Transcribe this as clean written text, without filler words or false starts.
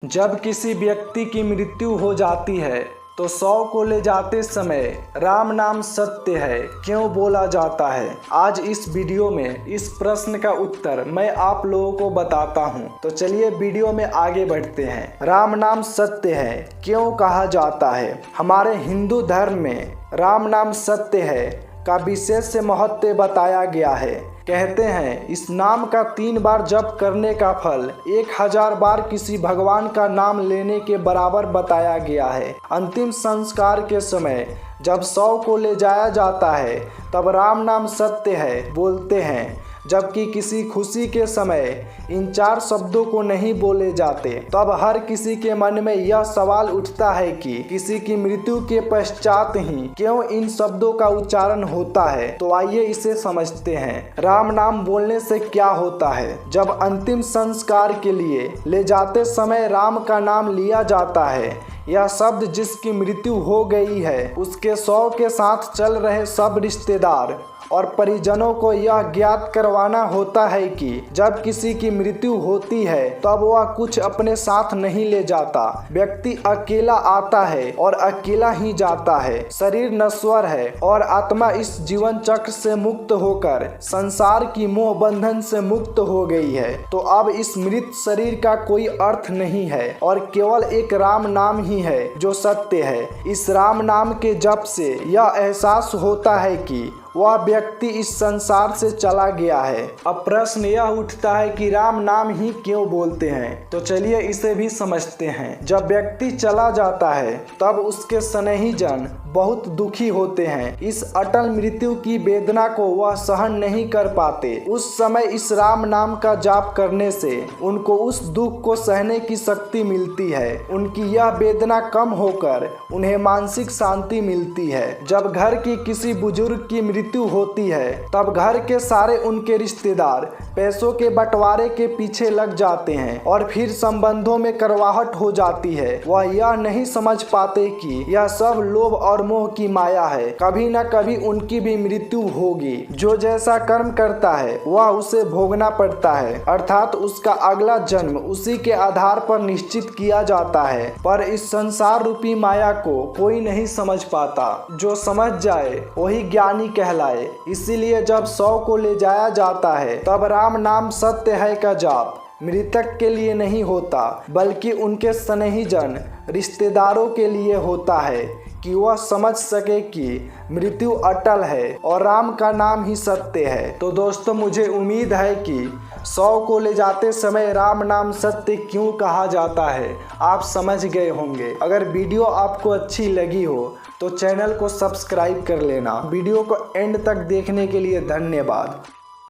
जब किसी व्यक्ति की मृत्यु हो जाती है तो शव को ले जाते समय राम नाम सत्य है क्यों बोला जाता है। आज इस वीडियो में इस प्रश्न का उत्तर मैं आप लोगों को बताता हूं। तो चलिए वीडियो में आगे बढ़ते हैं। राम नाम सत्य है क्यों कहा जाता है। हमारे हिंदू धर्म में राम नाम सत्य है का विशेष महत्व बताया गया है। कहते हैं इस नाम का 3 बार जप करने का फल 1000 बार किसी भगवान का नाम लेने के बराबर बताया गया है। अंतिम संस्कार के समय जब शव को ले जाया जाता है तब राम नाम सत्य है बोलते हैं, जबकि किसी खुशी के समय इन 4 शब्दों को नहीं बोले जाते। तब हर किसी के मन में यह सवाल उठता है कि किसी की मृत्यु के पश्चात ही क्यों इन शब्दों का उच्चारण होता है। तो आइए इसे समझते हैं। राम नाम बोलने से क्या होता है। जब अंतिम संस्कार के लिए ले जाते समय राम का नाम लिया जाता है, यह शब्द जिसकी मृत्यु हो गई है उसके शव के साथ चल रहे सब रिश्तेदार और परिजनों को यह ज्ञात करवाना होता है कि जब किसी की मृत्यु होती है तब वह कुछ अपने साथ नहीं ले जाता। व्यक्ति अकेला आता है और अकेला ही जाता है। शरीर नश्वर है और आत्मा इस जीवन चक्र से मुक्त होकर संसार की मोह बंधन से मुक्त हो गई है। तो अब इस मृत शरीर का कोई अर्थ नहीं है और केवल एक राम नाम ही है जो सत्य है। इस राम नाम के जप से यह एहसास होता है कि वह व्यक्ति इस संसार से चला गया है। अब प्रश्न यह उठता है कि राम नाम ही क्यों बोलते हैं। तो चलिए इसे भी समझते हैं। जब व्यक्ति चला जाता है तब उसके स्नेही जन बहुत दुखी होते हैं। इस अटल मृत्यु की वेदना को वह सहन नहीं कर पाते। उस समय इस राम नाम का जाप करने से उनको उस दुख को सहने की शक्ति मिलती है। उनकी यह वेदना कम होकर उन्हें मानसिक शांति मिलती है। जब घर की किसी बुजुर्ग की मृत्यु होती है तब घर के सारे उनके रिश्तेदार पैसों के बंटवारे के पीछे लग जाते हैं और फिर संबंधों में करवाहट हो जाती है। वह यह नहीं समझ पाते कि यह सब लोभ और मोह की माया है। कभी न कभी उनकी भी मृत्यु होगी। जो जैसा कर्म करता है वह उसे भोगना पड़ता है, अर्थात उसका अगला जन्म उसी के आधार पर निश्चित किया जाता है। पर इस संसार रूपी माया को कोई नहीं समझ पाता। जो समझ जाए वही ज्ञानी कहलाए। इसीलिए जब शव को ले जाया जाता है तब राम नाम सत्य है का जाप मृतक के लिए नहीं होता बल्कि उनके स्नेही जन रिश्तेदारों के लिए होता है कि वह समझ सके कि मृत्यु अटल है और राम का नाम ही सत्य है। तो दोस्तों, मुझे उम्मीद है कि शव को ले जाते समय राम नाम सत्य क्यों कहा जाता है आप समझ गए होंगे। अगर वीडियो आपको अच्छी लगी हो तो चैनल को सब्सक्राइब कर लेना। वीडियो को एंड तक देखने के लिए धन्यवाद।